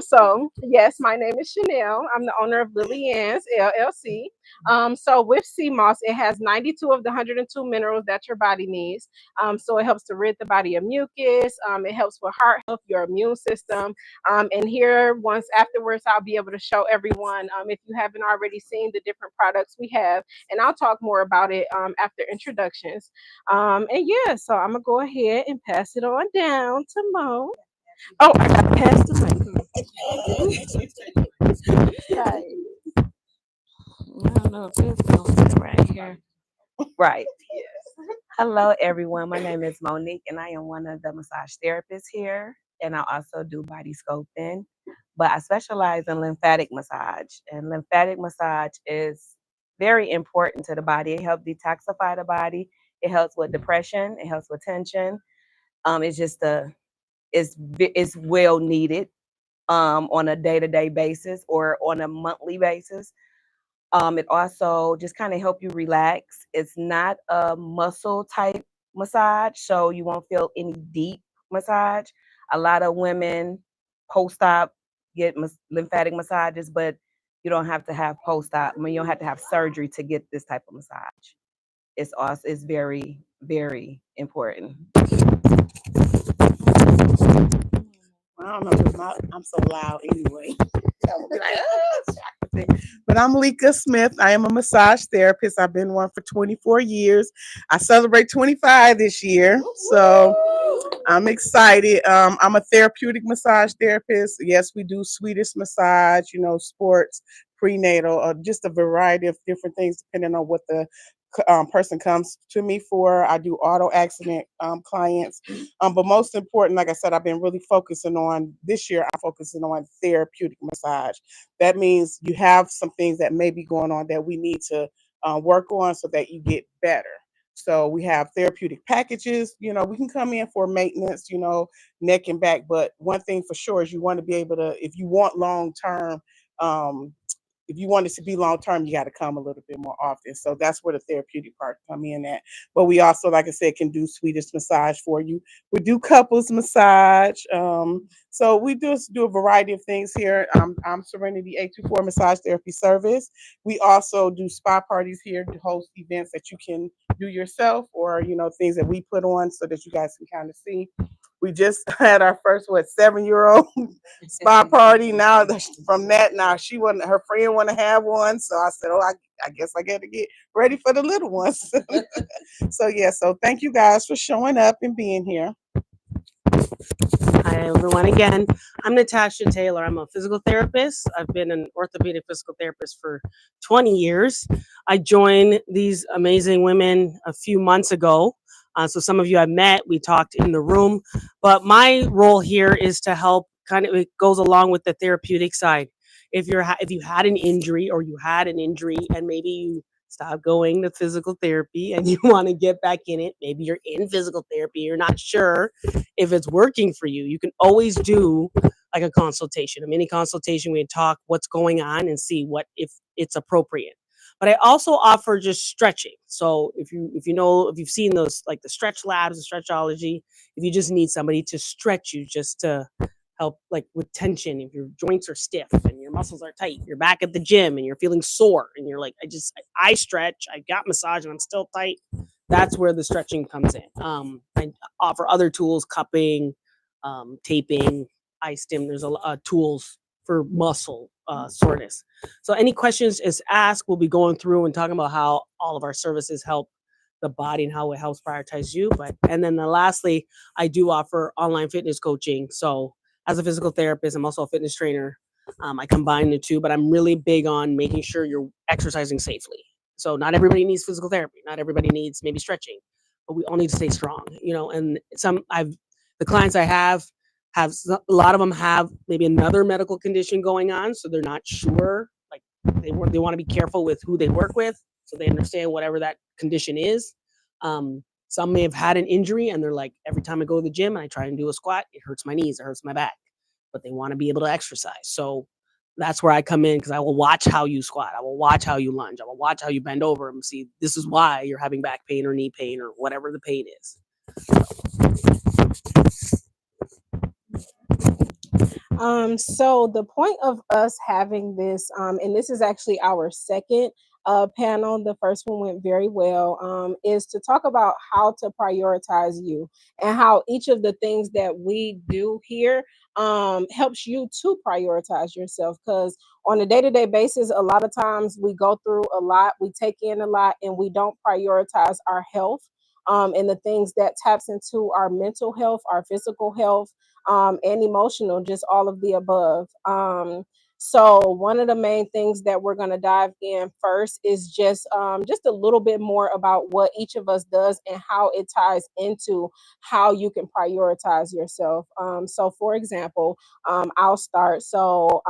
So yes, my name is Chanel. I'm the owner of Lilli An's LLC. So with sea moss, it has 92 of the 102 minerals that your body needs. So it helps to rid the body of mucus. It helps with heart health, your immune system. And here, once afterwards, I'll be able to show everyone if you haven't already seen the different products we have, and I'll talk more about it after introductions. And yeah, so I'm gonna go ahead and pass it on down to Mo. Oh, I got to pass the Right. I don't know if this goes right here. Right. Hello, everyone. My name is Monique, and I am one of the massage therapists here. And I also do body sculpting, but I specialize in lymphatic massage. And lymphatic massage is very important to the body. It helps detoxify the body. It helps with depression. It helps with tension. It's just it's well needed on a day to day basis or on a monthly basis. It also just kind of help you relax. It's not a muscle type massage, so you won't feel any deep massage. A lot of women post-op get lymphatic massages, but you don't have to have post-op. I mean, you don't have to have surgery to get this type of massage. It's very, very important. I don't know because I'm so loud anyway. I'm be like, but I'm Leka Smith. I am a massage therapist. I've been one for 24 years. I celebrate 25 this year. So I'm excited. I'm a therapeutic massage therapist. Yes, we do Swedish massage, sports, prenatal, just a variety of different things depending on what the person comes to me for. I do auto accident clients. But most important, like I said, I've been really focusing on this year, I'm focusing on therapeutic massage. That means you have some things that may be going on that we need to work on so that you get better. So we have therapeutic packages. We can come in for maintenance, neck and back. But one thing for sure is you want to be able to, if you want long term, um, if you want it to be long term, you got to come a little bit more often. So that's where the therapeutic part come in at. But we also, like I said, can do Swedish massage for you. We do couples massage. So we do a variety of things here. I'm Serenity 824 Massage Therapy Service. We also do spa parties here to host events that you can do yourself or things that we put on so that you guys can kind of see. We just had our first 7-year-old spa party. Now from that, now her friend want to have one, so I said, I guess I got to get ready for the little ones. So yeah, so thank you guys for showing up and being here. Hi, everyone. Again, I'm Natasha Taylor. I'm a physical therapist. I've been an orthopedic physical therapist for 20 years. I joined these amazing women a few months ago. So some of you I've met, we talked in the room. But my role here is to help it goes along with the therapeutic side. If you had an injury or you had an injury and maybe you stop going to physical therapy and you want to get back in it, maybe you're in physical therapy, you're not sure if it's working for you, you can always do like a consultation, a mini consultation. We talk what's going on and see what if it's appropriate. But I also offer just stretching. So if you've seen those like the stretch labs, the stretchology, if you just need somebody to stretch you just to help like with tension, if your joints are stiff and your muscles are tight, you're back at the gym and you're feeling sore and you're like, I stretch, I got massage and I'm still tight. That's where the stretching comes in. I offer other tools, cupping, taping, eye stim. There's a lot of tools for muscle soreness. So any questions is ask. We'll be going through and talking about how all of our services help the body and how it helps prioritize you. And then lastly, I do offer online fitness coaching. So as a physical therapist, I'm also a fitness trainer. I combine the two, but I'm really big on making sure you're exercising safely. So not everybody needs physical therapy. Not everybody needs maybe stretching, but we all need to stay strong, and the clients I have a lot of them have maybe another medical condition going on. So they're not sure, like they want to be careful with who they work with. So they understand whatever that condition is. Some may have had an injury and they're like, every time I go to the gym and I try and do a squat, it hurts my knees, it hurts my back, but they want to be able to exercise. So that's where I come in because I will watch how you squat. I will watch how you lunge. I will watch how you bend over and see this is why you're having back pain or knee pain or whatever the pain is. So the point of us having this, and this is actually our second panel. The first one went very well. Is to talk about how to prioritize you and how each of the things that we do here helps you to prioritize yourself. Because on a day-to-day basis, a lot of times we go through a lot, we take in a lot, and we don't prioritize our health. And the things that taps into our mental health, our physical health, and emotional, just all of the above. So one of the main things that we're going to dive in first is just a little bit more about what each of us does and how it ties into how you can prioritize yourself. So for example, I'll start. So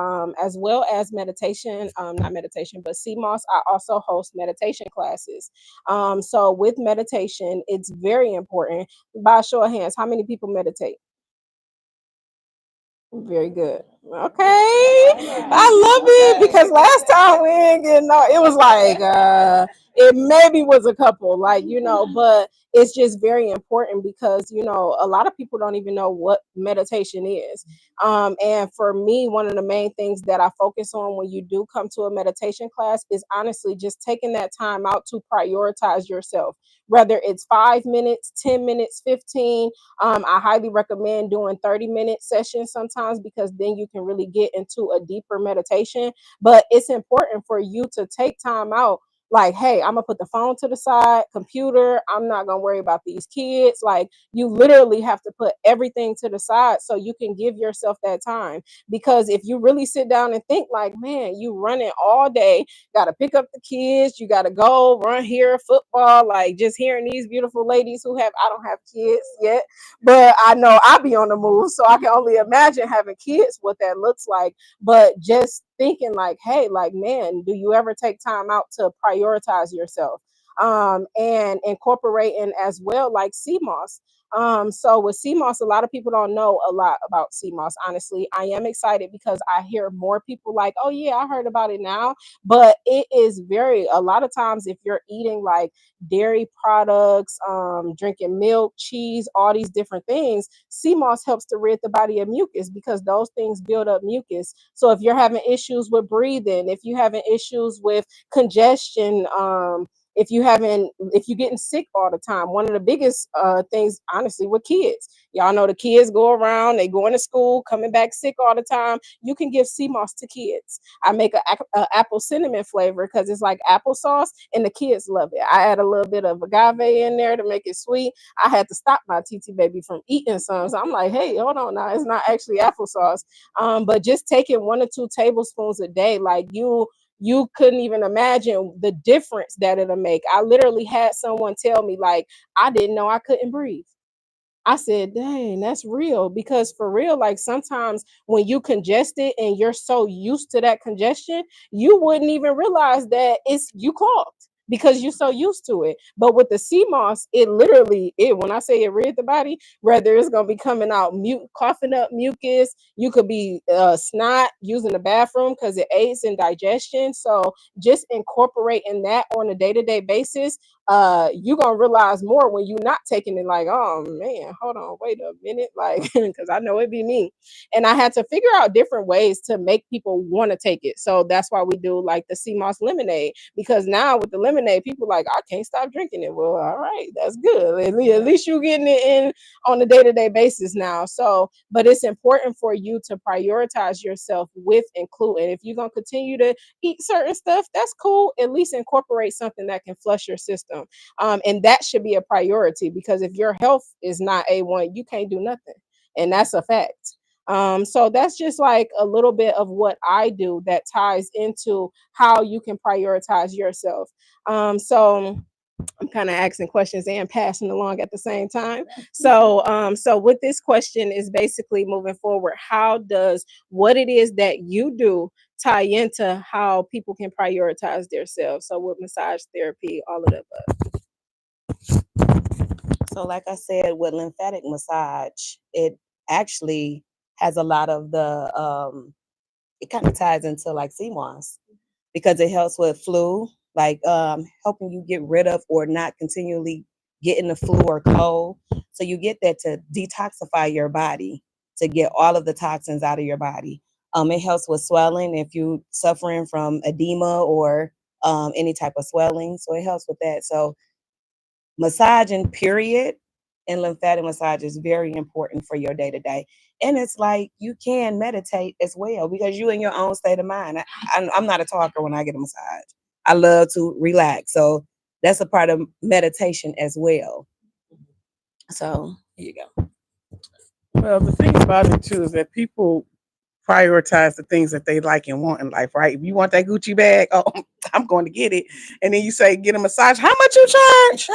as well as meditation, not meditation, but CMOS, I also host meditation classes. So with meditation, it's very important. By a show of hands, how many people meditate? Very good. Okay. I love it because last time we ain't getting no, it was like it maybe was a couple, like, but it's just very important because a lot of people don't even know what meditation is. And for me, one of the main things that I focus on when you do come to a meditation class is honestly just taking that time out to prioritize yourself, whether it's 5 minutes, 10 minutes, 15. I highly recommend doing 30-minute sessions sometimes because then you can really get into a deeper meditation. But it's important for you to take time out. Like, hey, I'm gonna put the phone to the side, computer. I'm not gonna worry about these kids. Like, you literally have to put everything to the side so you can give yourself that time. Because if you really sit down and think, like, man, you running all day, got to pick up the kids, you got to go run here, football, like just hearing these beautiful ladies who have, I don't have kids yet, but I know I'll be on the move, so I can only imagine having kids, what that looks like. But just thinking like, hey, like, man, do you ever take time out to prioritize yourself? And incorporating as well, like CMOS. So with CMOS, a lot of people don't know a lot about CMOS. Honestly, I am excited because I hear more people like, oh yeah, I heard about it now. But it is a lot of times if you're eating like dairy products, drinking milk, cheese, all these different things, CMOS helps to rid the body of mucus because those things build up mucus. So if you're having issues with breathing, if you're having issues with congestion, if you're getting sick all the time, one of the biggest things honestly with kids, y'all know the kids go around, they going to school coming back sick all the time, you can give CMOS to kids. I make a apple cinnamon flavor because it's like applesauce and the kids love it. I add a little bit of agave in there to make it sweet. I had to stop my TT baby from eating some, so I'm like, hey, hold on now, it's not actually applesauce. But just taking 1 or 2 tablespoons a day, like you couldn't even imagine the difference that it'll make. I literally had someone tell me, like, I didn't know I couldn't breathe. I said, dang, that's real. Because for real, like sometimes when you congested and you're so used to that congestion, you wouldn't even realize that it's you clogged because you're so used to it. But with the CMOS, it literally, when I say it rid the body, whether it's gonna be coming out coughing up mucus, you could be snot using the bathroom because it aids in digestion. So just incorporating that on a day-to-day basis, you're gonna realize more when you're not taking it like, oh man, hold on, wait a minute, like, because I know it'd be me. And I had to figure out different ways to make people want to take it. So that's why we do like the CMOS lemonade, because now with the lemonade, people like, I can't stop drinking it. Well, all right, that's good. At least you're getting it in on a day-to-day basis now. So, but it's important for you to prioritize yourself with including. If you're gonna continue to eat certain stuff, that's cool. At least incorporate something that can flush your system. And that should be a priority because if your health is not A1, you can't do nothing. And that's a fact. So that's just like a little bit of what I do that ties into how you can prioritize yourself. So I'm kind of asking questions and passing along at the same time. So with this question is basically moving forward, how does what it is that you do tie into how people can prioritize themselves? So with massage therapy, all of that. So, like I said, with lymphatic massage, it actually has a lot of it kind of ties into like CMOS because it helps with flu, like helping you get rid of or not continually getting the flu or cold. So you get that to detoxify your body. to get all of the toxins out of your body. It helps with swelling if you're suffering from edema or any type of swelling. So it helps with that. So massaging, period, and lymphatic massage is very important for your day to day. And it's like you can meditate as well because you in your own state of mind. I'm not a talker when I get a massage. I love to relax. So that's a part of meditation as well. So here you go. Well, the thing about it too is that people prioritize the things that they like and want in life, right? If you want that Gucci bag, oh, I'm going to get it. And then you say, get a massage. How much you charge?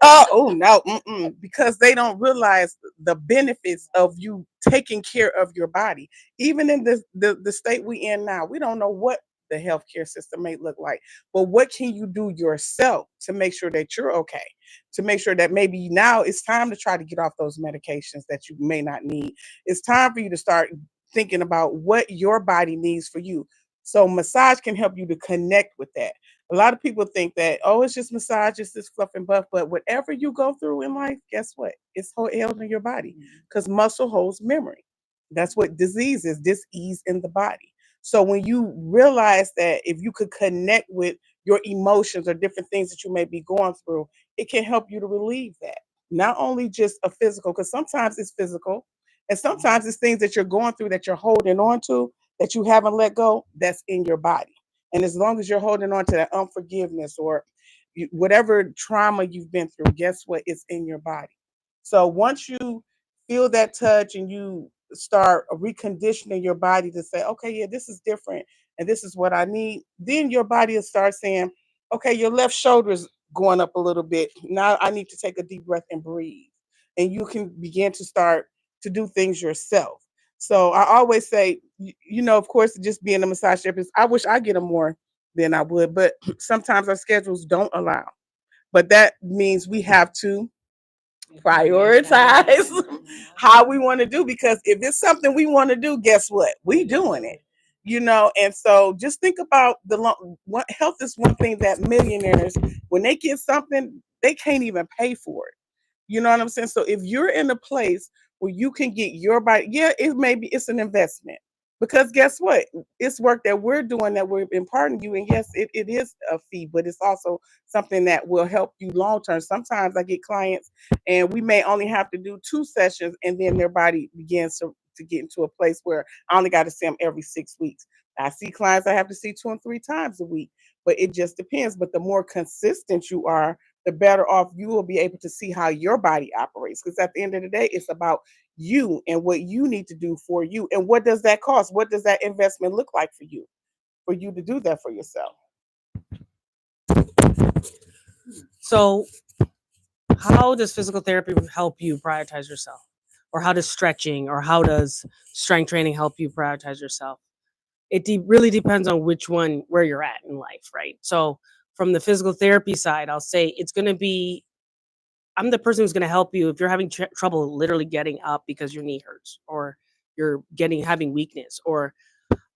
Oh no, because they don't realize the benefits of you taking care of your body. Even in the state we in now, we don't know what the healthcare system may look like. But what can you do yourself to make sure that you're okay? To make sure that maybe now it's time to try to get off those medications that you may not need. It's time for you to start thinking about what your body needs for you. So massage can help you to connect with that. A lot of people think that, oh, it's just massage, it's this fluff and buff. But whatever you go through in life, guess what? It's held in your body because muscle holds memory. That's what disease is, dis-ease in the body. So when you realize that if you could connect with your emotions or different things that you may be going through, it can help you to relieve that. Not only just a physical, because sometimes it's physical, and sometimes it's things that you're going through that you're holding on to that you haven't let go, that's in your body. And as long as you're holding on to that unforgiveness or whatever trauma you've been through, guess what? It's in your body. So once you feel that touch and you start reconditioning your body to say, okay, yeah, this is different and this is what I need, then your body will start saying, okay, your left shoulder is going up a little bit. Now I need to take a deep breath and breathe. And you can begin to start to do things yourself. So I always say, of course, just being a massage therapist, I wish I get them more than I would, but sometimes our schedules don't allow. But that means we have to prioritize how we want to do, because if it's something we want to do, guess what? We doing it. And so just think about what health is one thing that millionaires, when they get something, they can't even pay for it. You know what I'm saying? So if you're in a place where you can get your body, yeah, it's an investment. Because guess what? It's work that we're doing that we're imparting you. And yes, it is a fee, but it's also something that will help you long term. Sometimes I get clients and we may only have to do 2 sessions and then their body begins to get into a place where I only got to see them every 6 weeks. I see clients I have to see 2 and 3 times a week, but it just depends. But the more consistent you are, the better off you will be able to see how your body operates. Because at the end of the day, it's about you and what you need to do for you. And what does that cost? What does that investment look like for you to do that for yourself? So, how does physical therapy help you prioritize yourself? Or how does stretching or how does strength training help you prioritize yourself? It really depends on where you're at in life, right? So, from the physical therapy side, I'll say it's going to be, I'm the person who's going to help you if you're having trouble literally getting up because your knee hurts or you're having weakness, or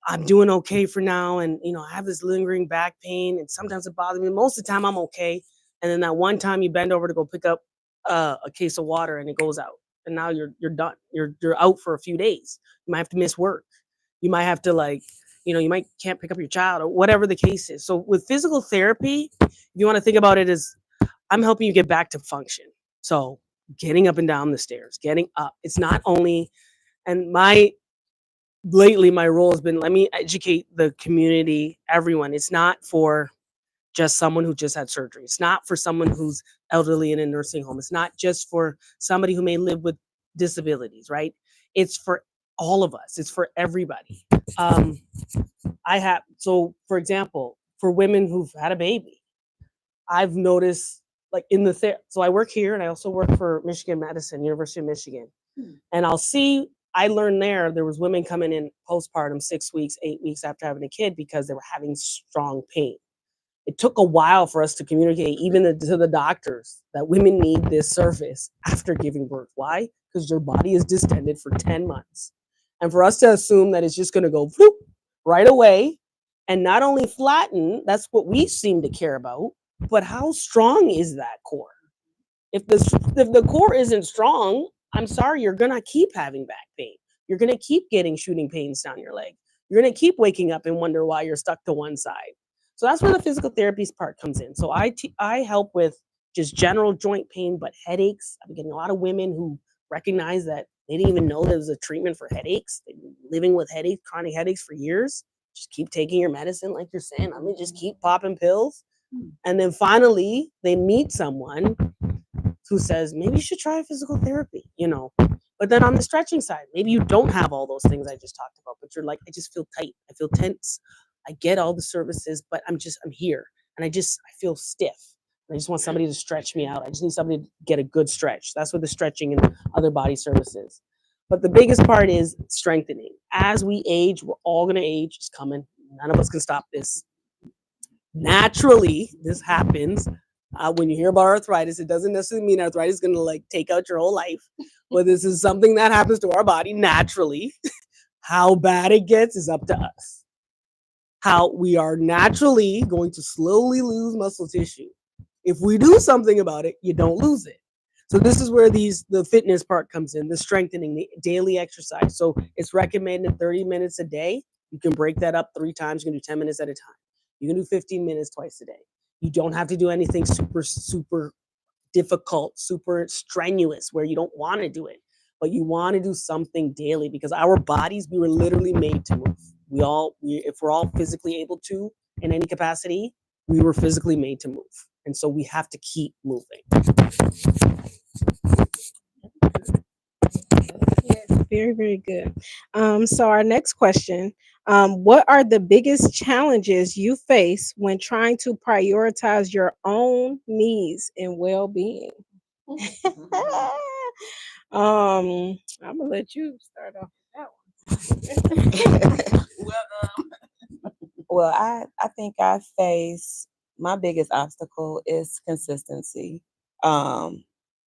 I'm doing okay for now. And, I have this lingering back pain and sometimes it bothers me. Most of the time I'm okay. And then that one time you bend over to go pick up a case of water and it goes out. And now you're done. You're out for a few days. You might have to miss work. You might have to you might can't pick up your child or whatever the case is. So with physical therapy, if you want to think about it as I'm helping you get back to function. So getting up and down the stairs, getting up. It's not only, and lately my role has been, let me educate the community, everyone. It's not for just someone who just had surgery. It's not for someone who's elderly in a nursing home. It's not just for somebody who may live with disabilities, right? It's for all of us. It's for everybody. So for example, for women who've had a baby, I've noticed so I work here and I also work for Michigan Medicine, University of Michigan. And I learned there was women coming in postpartum 6 weeks, 8 weeks after having a kid because they were having strong pain. It took a while for us to communicate even to the doctors that women need this service after giving birth. Why? Because your body is distended for 10 months. And for us to assume that it's just going to go whoop, right away and not only flatten, that's what we seem to care about, but how strong is that core? If the core isn't strong, I'm sorry, you're going to keep having back pain. you're going to keep getting shooting pains down your leg. You're going to keep waking up and wonder why you're stuck to one side. So that's where the physical therapies part comes in. So I help with just general joint pain, but headaches. I'm getting a lot of women who recognize that they didn't even know there was a treatment for headaches. They've been living with headaches, chronic headaches for years. Just keep taking your medicine, like you're saying. I mean, just keep popping pills. And then finally, they meet someone who says, maybe you should try physical therapy, you know. But then on the stretching side, maybe you don't have all those things I just talked about, but you're like, I just feel tight. I feel tense. I get all the services, but I'm here. And I feel stiff. I just want somebody to stretch me out. I just need somebody to get a good stretch. That's what the stretching and other body services. But the biggest part is strengthening. As we age, we're all going to age. It's coming. None of us can stop this. Naturally, this happens. When you hear about arthritis, it doesn't necessarily mean arthritis is going to like take out your whole life. But this is something that happens to our body naturally. How bad it gets is up to us. How we are naturally going to slowly lose muscle tissue. If we do something about it, you don't lose it. So this is where the fitness part comes in, the strengthening, the daily exercise. So it's recommended 30 minutes a day. You can break that up 3 times. You can do 10 minutes at a time. You can do 15 minutes twice a day. You don't have to do anything super difficult, super strenuous where you don't want to do it, but you want to do something daily because our bodies, we were literally made to move. If we're all physically able to in any capacity, we were physically made to move. And so we have to keep moving. Yes, very, very good. So our next question, what are the biggest challenges you face when trying to prioritize your own needs and well-being? I'm gonna let you start off with that one. Well, I think I face my biggest obstacle is consistency. Um,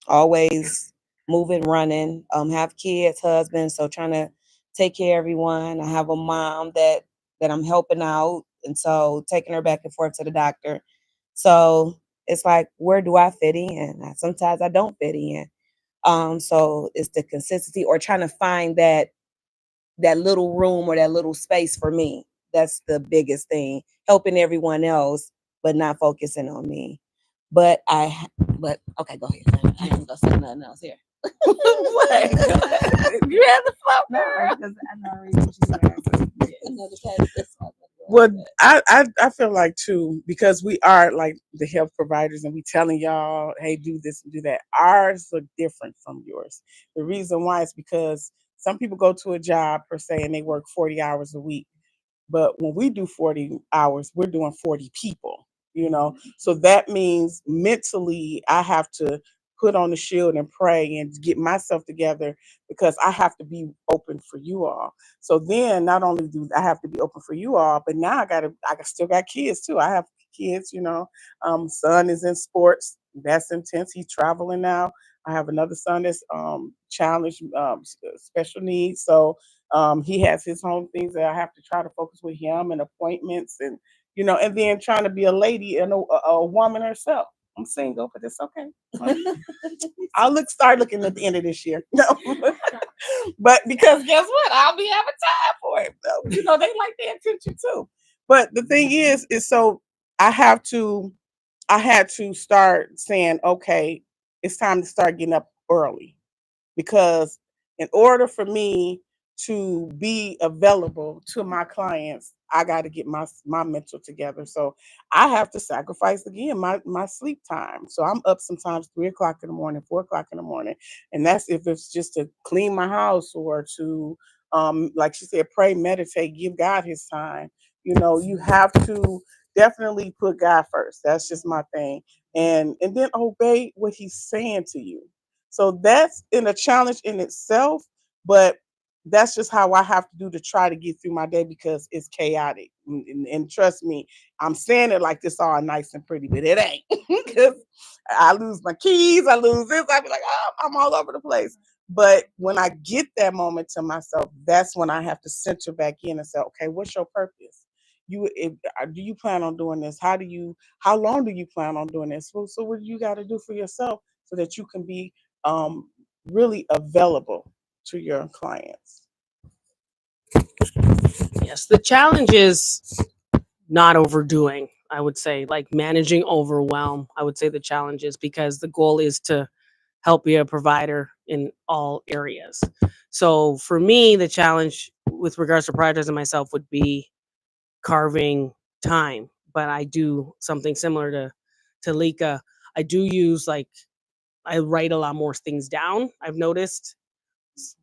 Always moving, running. Have kids, husband, so trying to take care of everyone. I have a mom that I'm helping out, and so taking her back and forth to the doctor. So it's like, where do I fit in? Sometimes I don't fit in. So it's the consistency or trying to find that little room or that little space for me. That's the biggest thing. Helping everyone else, but not focusing on me. But okay, go ahead. I ain't gonna say nothing else here. What? You have the flow, girl. Because I know already what Well, I feel like too, because we are like the health providers and we telling y'all, hey, do this and do that. Ours look different from yours. The reason why is because some people go to a job per se and they work 40 hours a week. But when we do 40 hours, we're doing 40 people, you know? So that means mentally, I have to put on the shield and pray and get myself together because I have to be open for you all. So then not only do I have to be open for you all, but now I still got kids too. I have kids, you know. Son is in sports. That's intense. He's traveling now. I have another son that's challenged, special needs. So he has his home things that I have to try to focus with him and appointments and and then trying to be a lady and a woman herself. I'm single, but it's okay. Start looking at the end of this year. No, but because guess what? I'll be having time for it. So, they like their attention too. But the thing is so I have to I had to start saying, okay, it's time to start getting up early because in order for me to be available to my clients, I got to get my mental together. So I have to sacrifice again my sleep time. So I'm up sometimes 3 o'clock in the morning, 4 o'clock in the morning, and that's if it's just to clean my house or to, like she said, pray, meditate, give God His time. You have to definitely put God first. That's just my thing, and then obey what He's saying to you. So that's in a challenge in itself, but that's just how I have to do to try to get through my day because it's chaotic. And trust me, I'm saying it like this all nice and pretty, but it ain't. Because I lose my keys, I lose this, I be like, oh, I'm all over the place. But when I get that moment to myself, that's when I have to center back in and say, okay, what's your purpose? Do you plan on doing this? How long do you plan on doing this? So what do you got to do for yourself so that you can be um, really available to your clients. Yes, the challenge is not overdoing. I would say, like, managing overwhelm. I would say the challenge is because the goal is to help be a provider in all areas. So for me, the challenge with regards to prioritizing myself would be carving time. But I do something similar to Leka. I do use, like, I write a lot more things down. I've noticed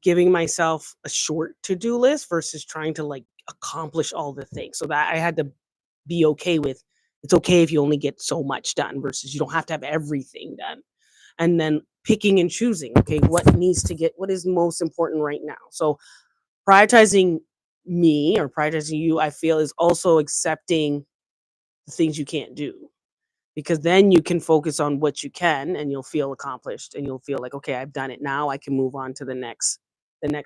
giving myself a short to-do list versus trying to, like, accomplish all the things. So that I had to be okay with, it's okay if you only get so much done versus you don't have to have everything done. And then picking and choosing, okay, what is most important right now. So prioritizing me or prioritizing you, I feel, is also accepting the things you can't do, because then you can focus on what you can and you'll feel accomplished and you'll feel like, okay, I've done it, now I can move on to the next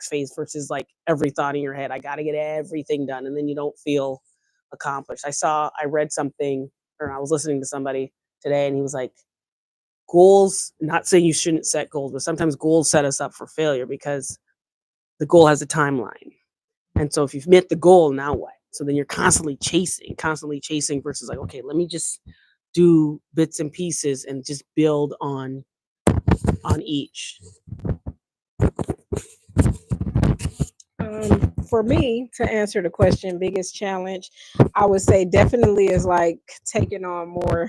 phase, versus like every thought in your head, I got to get everything done, and then you don't feel accomplished. I read something, or I was listening to somebody today, and he was like, goals, not saying you shouldn't set goals, but sometimes goals set us up for failure because the goal has a timeline. And so if you've met the goal, now what? So then you're constantly chasing versus like, okay, let me just do bits and pieces and just build on each. For me, to answer the question, biggest challenge, I would say definitely is like taking on more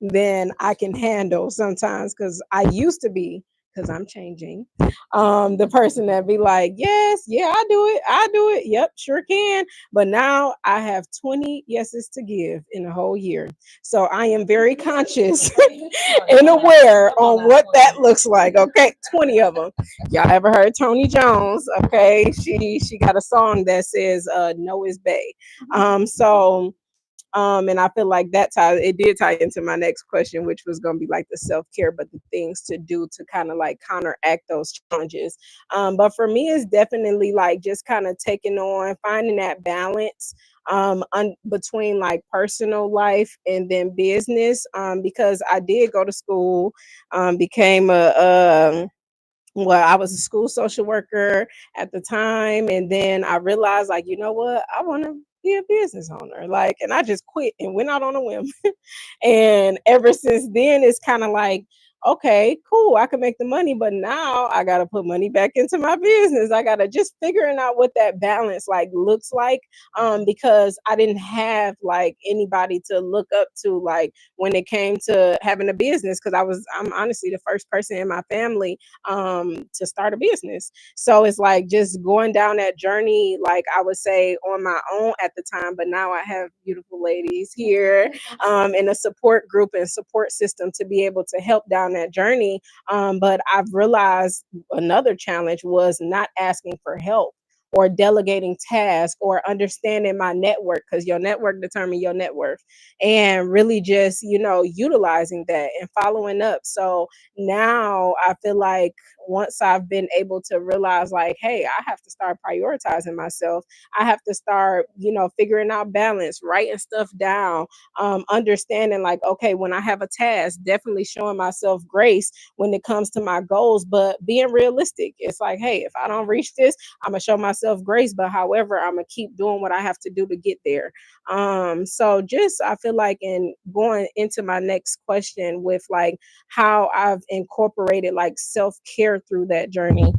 than I can handle sometimes, because I used to be, because I'm changing, the person that be like, yes, yeah, I do it, yep, sure can. But now I have 20 yeses to give in a whole year. So I am very conscious and aware on what that looks like. Okay, 20 of them. Y'all ever heard Tony Jones? Okay, she got a song that says no is bay. And I feel like it did tie into my next question, which was going to be like the self-care, but the things to do to kind of like counteract those challenges. But for me, it's definitely like just kind of taking on, finding that balance between like personal life and then business, because I did go to school, became well, I was a school social worker at the time. And then I realized, like, you know what? I want to be a business owner. Like, and I just quit and went out on a whim. And ever since then, it's kind of like, okay, cool, I can make the money, but now I got to put money back into my business. I got to just figuring out what that balance like looks like, because I didn't have like anybody to look up to, like when it came to having a business, because I'm honestly the first person in my family to start a business. So it's like just going down that journey, like I would say on my own at the time, but now I have beautiful ladies here, in a support group and support system to be able to help down that journey. But I've realized another challenge was not asking for help or delegating tasks or understanding my network, because your network determines your net worth, and really just, utilizing that and following up. So now I feel like once I've been able to realize, like, hey, I have to start prioritizing myself. I have to start, figuring out balance, writing stuff down, understanding, like, okay, when I have a task, definitely showing myself grace when it comes to my goals, but being realistic. It's like, hey, if I don't reach this, I'm gonna show myself grace, but however, I'm gonna keep doing what I have to do to get there. So just I feel like, in going into my next question with like how I've incorporated like self-care through that journey,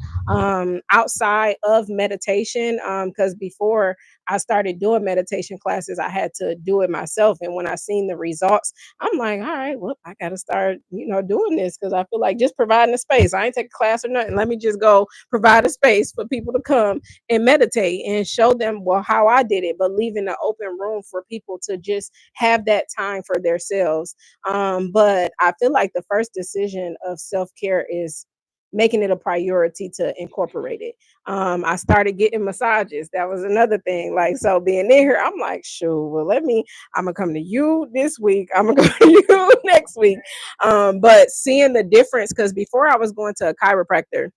outside of meditation, because before I started doing meditation classes, I had to do it myself. And when I seen the results, I'm like, all right, well, I got to start, doing this, because I feel like just providing a space. I ain't take a class or nothing. Let me just go provide a space for people to come and meditate and show them, well, how I did it, but leaving an open room for people to just have that time for themselves. But I feel like the first decision of self care is making it a priority to incorporate it. I started getting massages. That was another thing. Like, so being in here, I'm like, sure, well, I'm gonna come to you this week. I'm gonna go to you next week. But seeing the difference, because before I was going to a chiropractor,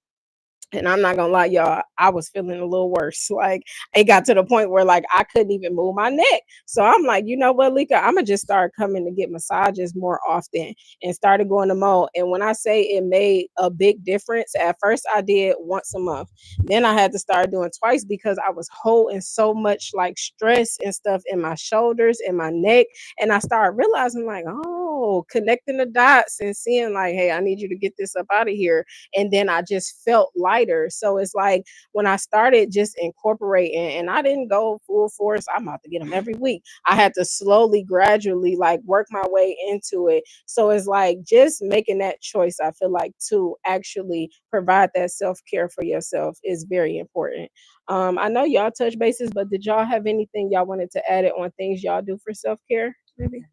And I'm not gonna lie, y'all, I was feeling a little worse. Like it got to the point where like I couldn't even move my neck. So I'm like, you know what, Leka, I'm gonna just start coming to get massages more often and started going to Mo. And when I say it made a big difference, at first I did once a month. Then I had to start doing twice because I was holding so much like stress and stuff in my shoulders and my neck. And I started realizing like, oh, connecting the dots and seeing like, hey, I need you to get this up out of here, and then I just felt lighter. So it's like when I started just incorporating, and I didn't go full force, I'm about to get them every week. I had to slowly, gradually, like work my way into it. So it's like just making that choice, I feel like, to actually provide that self care for yourself is very important. I know y'all touch bases, but did y'all have anything y'all wanted to add it on things y'all do for self care? Maybe.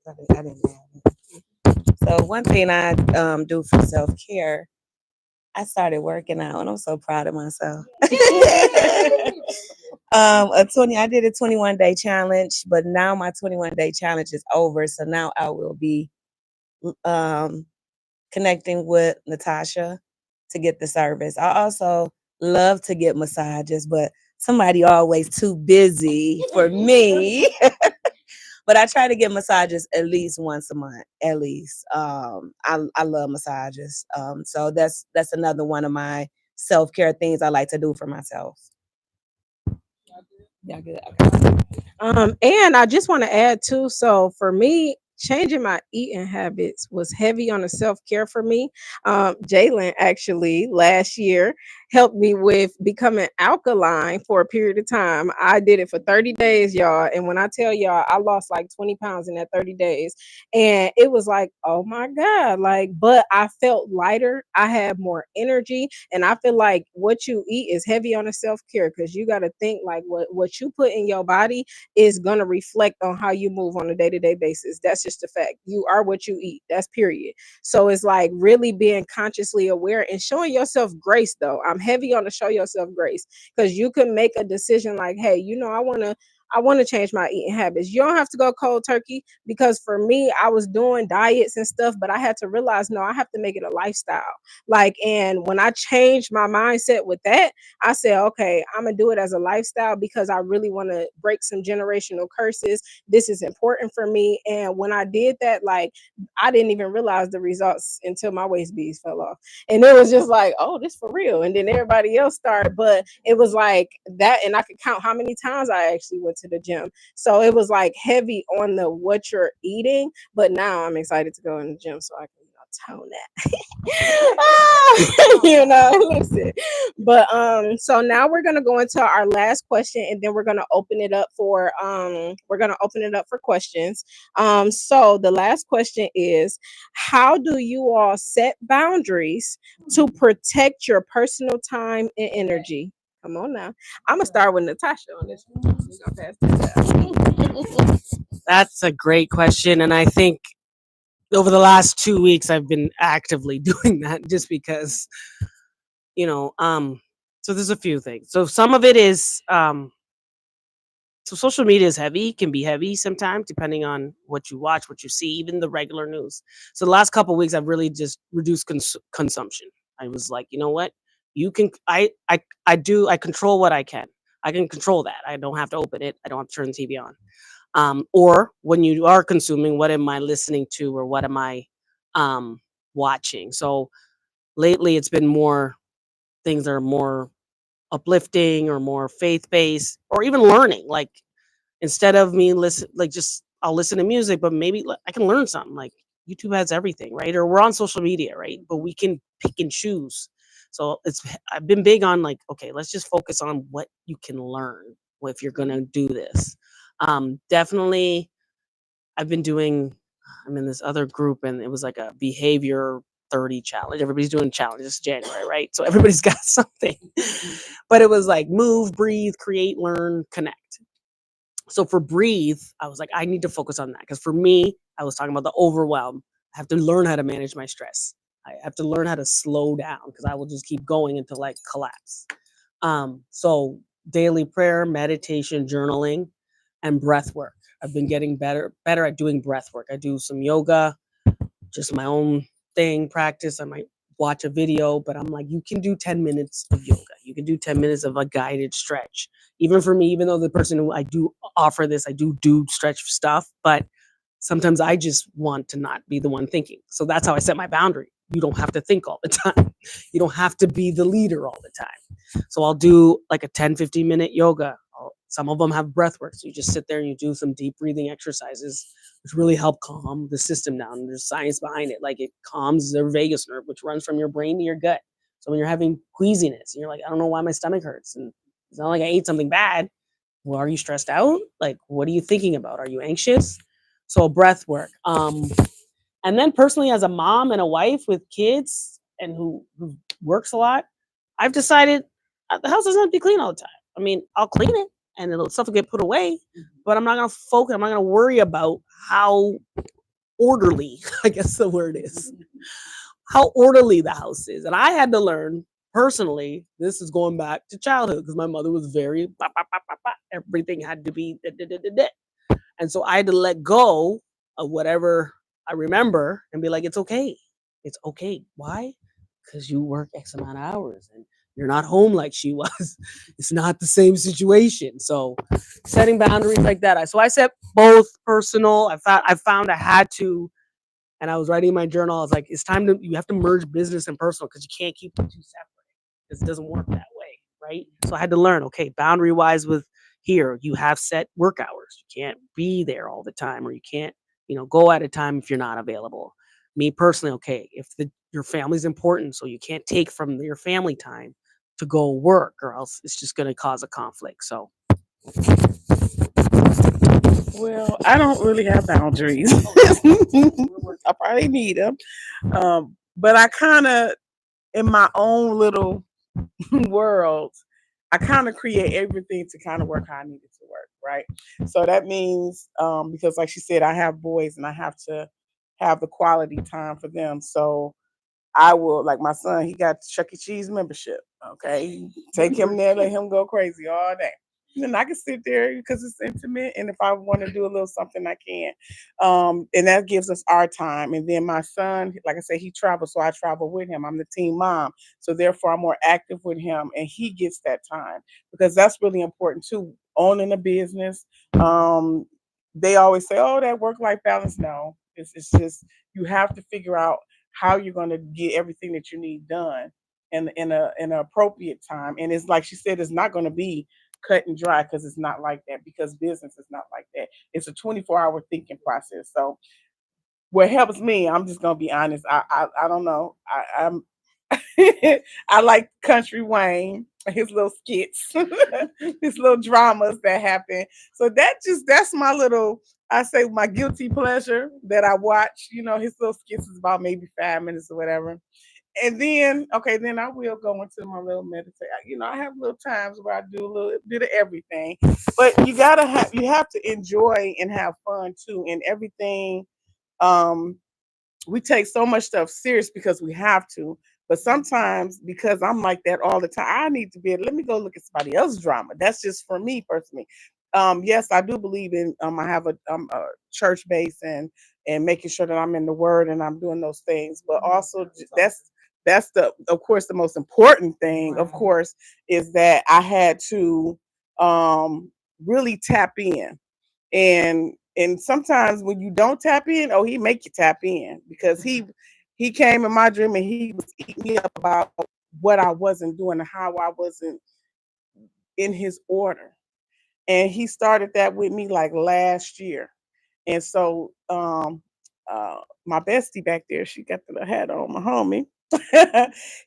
I didn't have it. So one thing I do for self care, I started working out, and I'm so proud of myself. I did a 21-day challenge, but now my 21-day challenge is over. So now I will be um connecting with Natasha to get the service. I also love to get massages, but somebody always too busy for me. But I try to get massages at least once a month, at least. I love massages. So that's another one of my self-care things I like to do for myself. Yeah, good. Okay. And I just want to add too. So for me, changing my eating habits was heavy on the self care for me. Jalen actually last year helped me with becoming alkaline for a period of time. I did it for 30 days, y'all. And when I tell y'all, I lost like 20 pounds in that 30 days. And it was like, oh my God, like, but I felt lighter. I had more energy. And I feel like what you eat is heavy on the self care because you got to think like what you put in your body is going to reflect on how you move on a day-to-day basis. That's just a fact. You are what you eat. That's period. So it's like really being consciously aware and showing yourself grace though. I'm heavy on to show yourself grace because you can make a decision like, hey, I want to change my eating habits. You don't have to go cold turkey because for me, I was doing diets and stuff, but I had to realize, no, I have to make it a lifestyle. Like, and when I changed my mindset with that, I said, okay, I'm gonna do it as a lifestyle because I really want to break some generational curses. This is important for me. And when I did that, like I didn't even realize the results until my waist beads fell off. And it was just like, oh, this for real. And then everybody else started. But it was like that, and I could count how many times I actually went to the gym. So it was like heavy on the what you're eating. But now I'm excited to go in the gym so I can tone that. Listen. But so now we're gonna go into our last question and then we're gonna open it up for questions. So the last question is, how do you all set boundaries to protect your personal time and energy? Come on now. I'm gonna start with Natasha on this one. We're gonna pass this out. That's a great question, and I think over the last 2 weeks I've been actively doing that just because you know so there's a few things. So some of it is so social media is heavy, can be heavy sometimes depending on what you watch, what you see, even the regular news. So the last couple of weeks I've really just reduced consumption. I was like, you know what, you can I control what I can control that. I don't have to open it, I don't have to turn the TV on. Or when you are consuming, what am I listening to or what am I um, watching? So lately, it's been more things that are more uplifting or more faith based or even learning. Like instead of me listen, like just I'll listen to music, but maybe I can learn something. Like YouTube has everything, right? Or we're on social media, right? But we can pick and choose. So I've been big on like, okay, let's just focus on what you can learn if you're gonna do this. Definitely I've been doing I'm in this other group and it was like a behavior 30 challenge. Everybody's doing challenges. It's January, right? So everybody's got something. But it was like move, breathe, create, learn, connect. So for breathe, I was like, I need to focus on that. Because for me, I was talking about the overwhelm. I have to learn how to manage my stress. I have to learn how to slow down because I will just keep going until I collapse. So daily prayer, meditation, journaling, and breath work. I've been getting better at doing breath work. I do some yoga, just my own thing, practice. I might watch a video, but I'm like, you can do 10 minutes of yoga. You can do 10 minutes of a guided stretch. Even for me, even though the person who I do offer this, I do stretch stuff, but sometimes I just want to not be the one thinking. So that's how I set my boundary. You don't have to think all the time. You don't have to be the leader all the time. So I'll do like a 10-15 minute yoga. Some of them have breath work. So you just sit there and you do some deep breathing exercises, which really help calm the system down. There's science behind it. Like it calms the vagus nerve, which runs from your brain to your gut. So when you're having queasiness and you're like, I don't know why my stomach hurts, and it's not like I ate something bad. Well, are you stressed out? Like, what are you thinking about? Are you anxious? So breath work. And then personally, as a mom and a wife with kids and who works a lot, I've decided the house doesn't have to be clean all the time. I mean, I'll clean it and stuff will get put away, but I'm not gonna focus. I'm not gonna worry about how orderly, I guess the word is, how orderly the house is. And I had to learn personally. This is going back to childhood because my mother was very everything had to be and so I had to let go of whatever I remember and be like, it's okay. It's okay. Why? Because you work X amount of hours and you're not home like she was. It's not the same situation. So setting boundaries like that. So I set both personal. I found I had to, and I was writing in my journal. I was like, it's time you have to merge business and personal because you can't keep them two separate because it doesn't work that way. Right. So I had to learn, okay, boundary wise with here, you have set work hours. You can't be there all the time, or you can't, go at a time if you're not available. Me personally, okay, if your family's important, so you can't take from your family time to go work, or else it's just going to cause a conflict. So, Well, I don't really have boundaries. I probably need them. But I kind of, in my own little world, I kind of create everything to kind of work how I need it to work, right? So that means, because like she said, I have boys and I have to have the quality time for them. So I will, like my son, he got Chuck E. Cheese membership. Okay, take him there, let him go crazy all day. And I can sit there because it's intimate, and if I want to do a little something, I can. And that gives us our time. And then my son, like I said, he travels, so I travel with him. I'm the team mom, so therefore I'm more active with him, and he gets that time because that's really important too. Owning a business, they always say, "Oh, that work-life balance." No, it's just you have to figure out how you're going to get everything that you need done in an appropriate time. And it's like she said, it's not going to be cut and dry because it's not like that. Because business is not like that. It's a 24-hour thinking process. So what helps me, I'm just going to be honest. I don't know. I'm I like Country Wayne, his little skits, his little dramas that happen. So that's my little, I say my guilty pleasure that I watch. His little skits is about maybe 5 minutes or whatever. And then, okay, then I will go into my little meditation. I have little times where I do a little bit of everything. But you have to enjoy and have fun too. And everything, um, we take so much stuff serious because we have to. But sometimes because I'm like that all the time, I need to be able, let me go look at somebody else's drama. That's just for me personally. Yes, I do believe in I have a church base and making sure that I'm in the word and I'm doing those things. But also that's the of course the most important thing, of course, is that I had to really tap in and sometimes when you don't tap in, oh, he make you tap in because he came in my dream and he was eating me up about what I wasn't doing and how I wasn't in his order. And he started that with me like last year. And so my bestie back there, she got the hat on, my homie.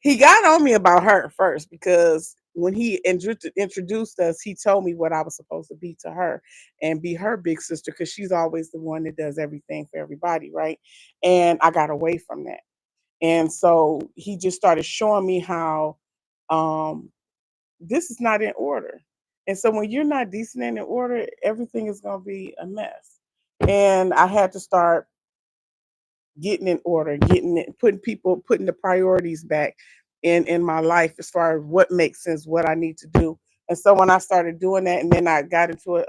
He got on me about her first because when he introduced us, he told me what I was supposed to be to her and be her big sister because she's always the one that does everything for everybody, right? And I got away from that. And so he just started showing me how um, this is not in order. And so when you're not decent and in order, everything is going to be a mess. And I had to start getting in order, getting it, putting the priorities back in my life as far as what makes sense, what I need to do. And so when I started doing that, and then I got into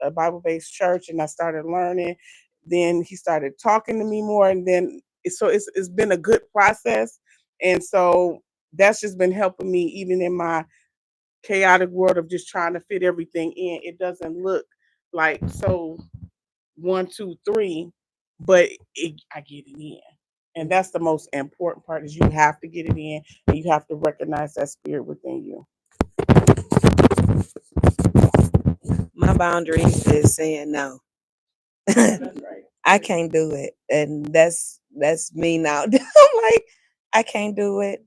a Bible based church, and I started learning, then he started talking to me more, and then it's been a good process. And so that's just been helping me even in my chaotic world of just trying to fit everything in. It doesn't look like so 1, 2, 3, but I get it in. And that's the most important part is you have to get it in and you have to recognize that spirit within you. My boundaries is saying no. That's right. I can't do it, and that's me now. I'm like, I can't do it.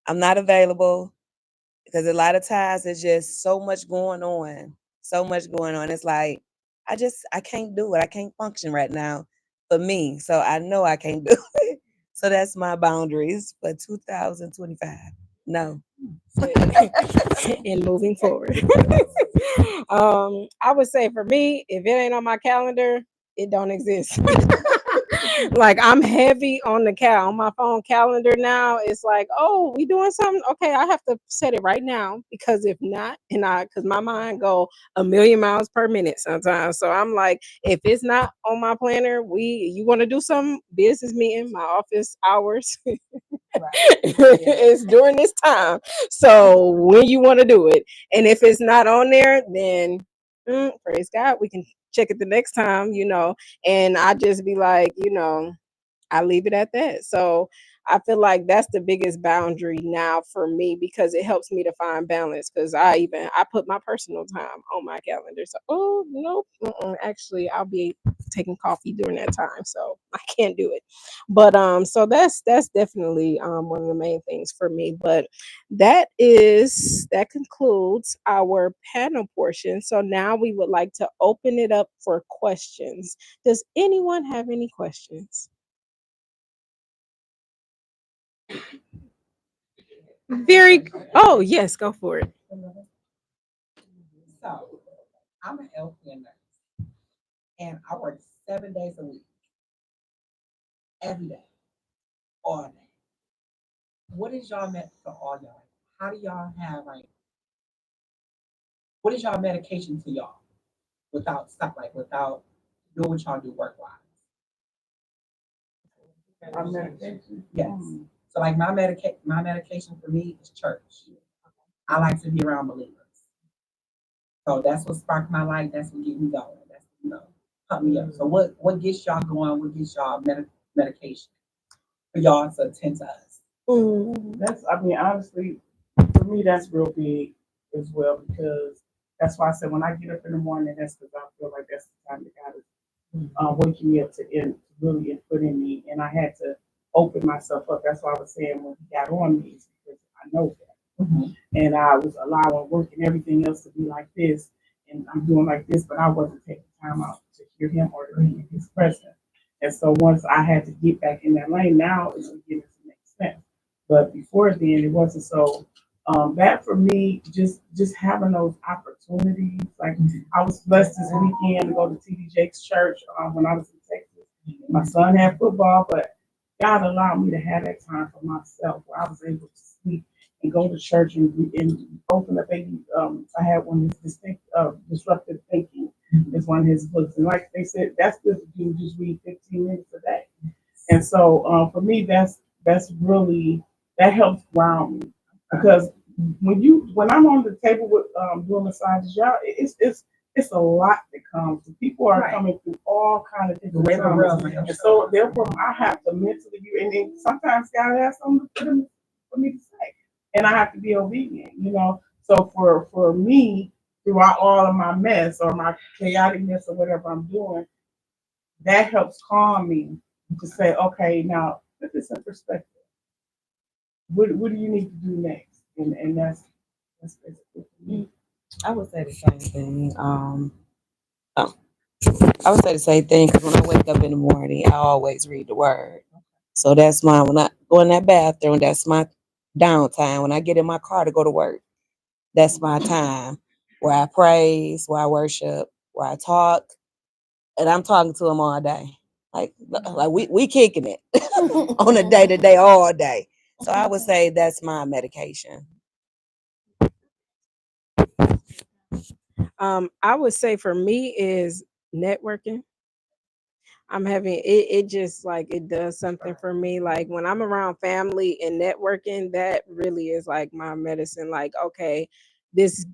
I'm not available because a lot of times there's just so much going on, so much going on. It's like I can't do it. I can't function right now for me. So I know I can't do it. So that's my boundaries for 2025. No. And moving forward. I would say for me, if it ain't on my calendar, it don't exist. Like I'm heavy on the on my phone calendar now. It's like, oh, we doing something? Okay, I have to set it right now because if not, because my mind go a million miles per minute sometimes. So I'm like, if it's not on my planner, you want to do some business meeting, my office hours. It's during this time. So when you want to do it, and if it's not on there, then praise God, we can check it the next time, And I just be like, I leave it at that. So I feel like that's the biggest boundary now for me because it helps me to find balance. Because I put my personal time on my calendar. So nope, actually I'll be taking coffee during that time, so I can't do it. But so that's definitely one of the main things for me. But that concludes our panel portion. So now we would like to open it up for questions. Does anyone have any questions? Oh, yes, go for it. So I'm an LPN nurse and I work 7 days a week, every day, all day. What is y'all meant for all y'all? How do y'all have what is y'all medication to y'all without stuff without doing what y'all do work wise? Our medication. Yes. So my medication for me is church. I like to be around believers. So that's what sparked my life. That's what get me going. That's pump me up. So what gets y'all going? What gets y'all medication for y'all to attend to us? Honestly, for me, that's real big as well because that's why I said when I get up in the morning, that's because I feel like that's the time that God is waking me up to really input in me, and I had to open myself up. That's why I was saying when he got on me, is because I know that, and I was allowing work and everything else to be like this, and I'm doing like this, but I wasn't taking time out to hear him or to be in his presence. And so once I had to get back in that lane, now it's beginning to make sense. But before then, it wasn't so. That for me, just having those opportunities. Like I was blessed this weekend to go to TD Jake's church when I was in Texas. My son had football, but God allowed me to have that time for myself where I was able to sleep and go to church and open up. I had one of his disruptive thinking is one of his books, and like they said, that's good to do. Just read 15 minutes a day, and so for me, that's really that helps ground me because when I'm on the table with doing massages, y'all, it's a lot that comes. People are coming through all kind of different traumas, and so therefore I have to mentally be. And then sometimes God has something for me to say, and I have to be obedient. So for me, throughout all of my mess or my chaoticness or whatever I'm doing, that helps calm me to say, okay, now put this in perspective. What do you need to do next? And that's basically for me. I would say the same thing. Oh, I would say the same thing because when I wake up in the morning, I always read the word. So that's when I go in that bathroom, that's my downtime. When I get in my car to go to work, that's my time where I praise, where I worship, where I talk, and I'm talking to him all day. Like we kicking it on a day to day, all day. So I would say that's my medication. I would say for me is networking. I'm having it. It just like it does something for me. Like when I'm around family and networking, that really is like my medicine. Like okay, this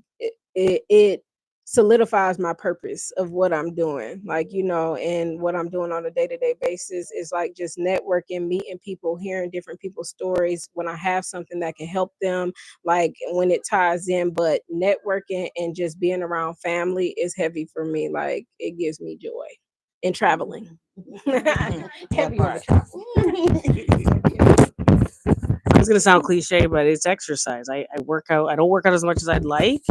it solidifies my purpose of what I'm doing. Like and what I'm doing on a day to day basis is like just networking, meeting people, hearing different people's stories. When I have something that can help them, like when it ties in, but networking and just being around family is heavy for me. Like it gives me joy and traveling. That Heavy on the part. travel. It's gonna sound cliche, but it's exercise. I work out. I don't work out as much as I'd like,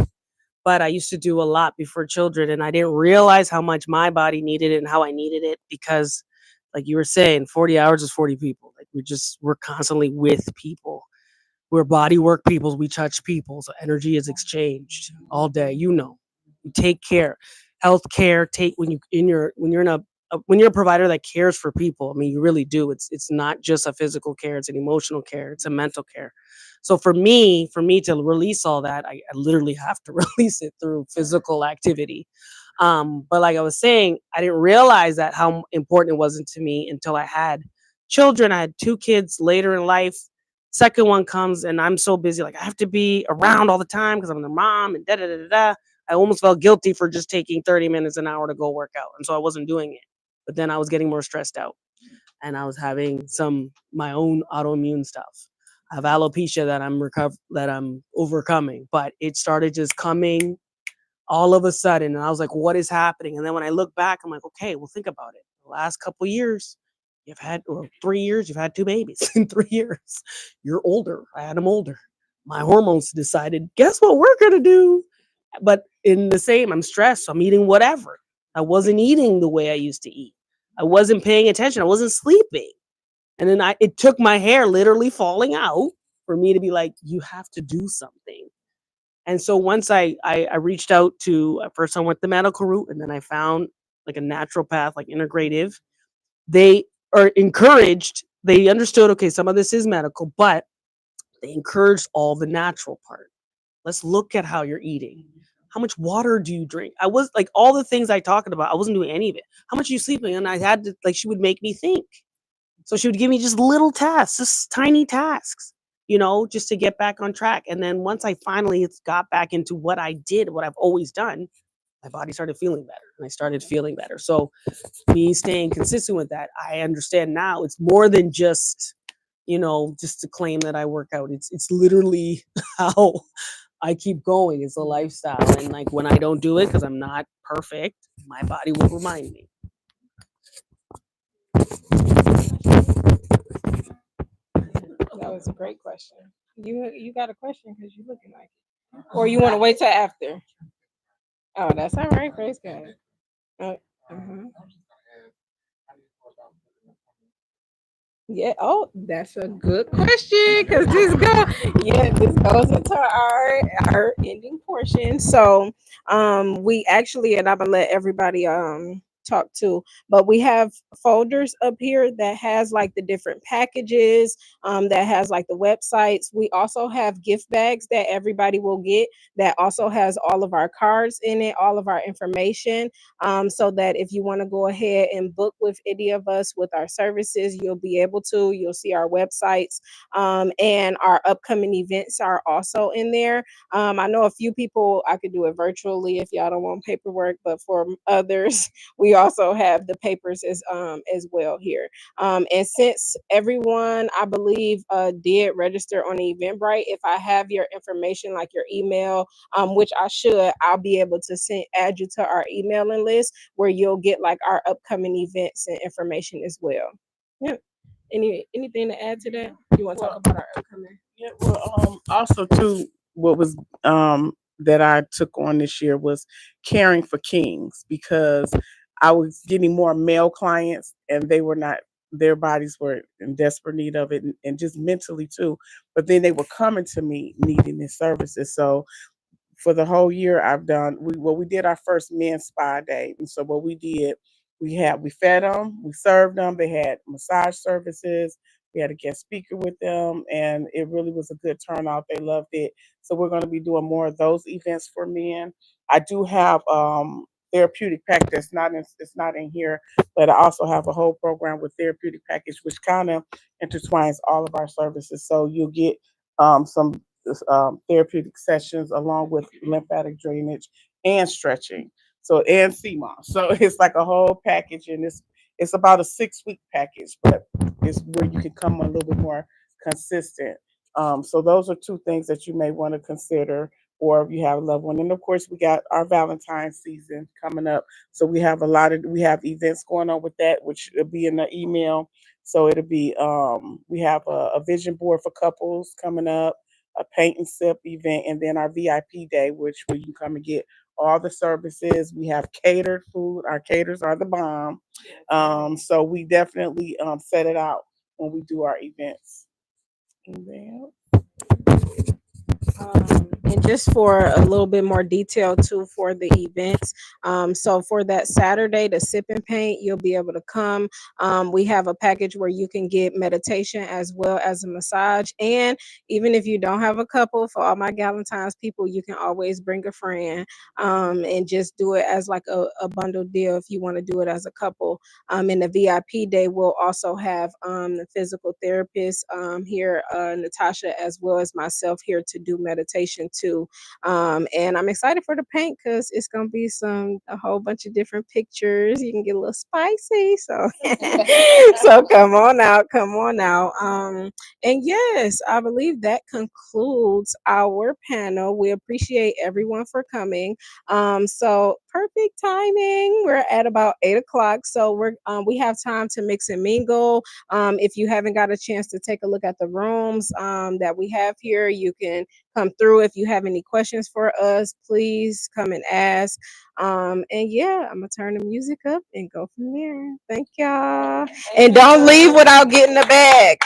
but I used to do a lot before children, and I didn't realize how much my body needed it and how I needed it because, like you were saying, 40 hours is 40 people. Like we're constantly with people. We're body work people. We touch people. So energy is exchanged all day. You take care, health care. Take when you're in when you're a provider that cares for people. I mean, you really do. It's not just a physical care. It's an emotional care. It's a mental care. So for me to release all that, I literally have to release it through physical activity. But like I was saying, I didn't realize that how important it wasn't to me until I had children. I had two kids later in life. Second one comes and I'm so busy, like I have to be around all the time because I'm their mom and da da da da da. I almost felt guilty for just taking 30 minutes an hour to go work out. And so I wasn't doing it. But then I was getting more stressed out and I was having some my own autoimmune stuff. I have alopecia that I'm overcoming, but it started just coming all of a sudden and I was like, what is happening? And then when I look back, I'm like, okay, well think about it. The last couple years, you've had or 3 years, you've had two babies in 3 years. You're older. I had them older. My hormones decided, guess what we're gonna do? But in the same, I'm stressed. So I'm eating whatever. I wasn't eating the way I used to eat. I wasn't paying attention. I wasn't sleeping. And then it took my hair literally falling out for me to be like, you have to do something. And so once I reached out to first I went the medical route and then I found like a natural path, like integrative. They are encouraged, they understood, okay, some of this is medical, but they encouraged all the natural part. Let's look at how you're eating. How much water do you drink? I was like all the things I talked about, I wasn't doing any of it. How much are you sleeping? And I had to like she would make me think. So she would give me just little tasks, just tiny tasks, just to get back on track. And then once I finally got back into what I did, what I've always done, my body started feeling better and I started feeling better. So me staying consistent with that, I understand now it's more than just to claim that I work out. It's literally how I keep going. It's a lifestyle. And like when I don't do it, because I'm not perfect, my body will remind me. That was a great question. You got a question because you looking like it, or you want to wait till after? Oh, that's all right. Praise God. Uh, uh-huh. Yeah. Oh, that's a good question because this goes into our ending portion. So, we actually, and I'm gonna let everybody talk too, but we have folders up here that has like the different packages, that has like the websites. We also have gift bags that everybody will get that also has all of our cards in it, all of our information, so that if you want to go ahead and book with any of us with our services, you'll be able to. You'll see our websites, and our upcoming events are also in there. I know a few people I could do it virtually if y'all don't want paperwork, but for others, we also have the papers as well here. And since everyone, I believe, did register on the Eventbrite, if I have your information, like your email, which I should, I'll be able to add you to our emailing list where you'll get like our upcoming events and information as well. Yeah. Anything to add to that? You want to talk Well, about our upcoming? yeah, well, also too, what was that I took on this year was caring for kings because I was getting more male clients and they were not their bodies were in desperate need of it and just mentally too. But then they were coming to me needing these services. So for the whole year I've done we did our first men's spa day. And so what we did, we fed them, we served them, they had massage services, we had a guest speaker with them, and it really was a good turnout. They loved it. So we're going to be doing more of those events for men. I do have therapeutic pack that's not in, it's not in here, but I also have a whole program with therapeutic package, which kind of intertwines all of our services. So you'll get some therapeutic sessions along with lymphatic drainage and stretching. So and CMOS. So it's like a whole package, and it's about a 6 week package, but it's where you can come a little bit more consistent. So those are two things that you may want to consider, or if you have a loved one. And of course, we got our Valentine's season coming up. So we have events going on with that, which will be in the email. So it'll be we have a vision board for couples coming up, a paint and sip event, and then our VIP day, which where you can come and get all the services. We have catered food. Our caters are the bomb. So we definitely set it out when we do our events. And then And just for a little bit more detail too for the events. So for that Saturday, the sip and paint, you'll be able to come. We have a package where you can get meditation as well as a massage. And even if you don't have a couple, for all my Galentine's people, you can always bring a friend and just do it as like a bundle deal if you want to do it as a couple. In the VIP day, we'll also have the physical therapist here, Natasha, as well as myself here to do meditation too. And I'm excited for the paint because it's gonna be a whole bunch of different pictures. You can get a little spicy, so so come on out, come on out. And yes, I believe that concludes our panel. We appreciate everyone for coming. So perfect timing. We're at about 8 o'clock, so we have time to mix and mingle. If you haven't got a chance to take a look at the rooms that we have here, you can come through. If you have any questions for us, please come and ask. And yeah, I'm gonna turn the music up and go from there. Thank y'all, and don't leave without getting the bag.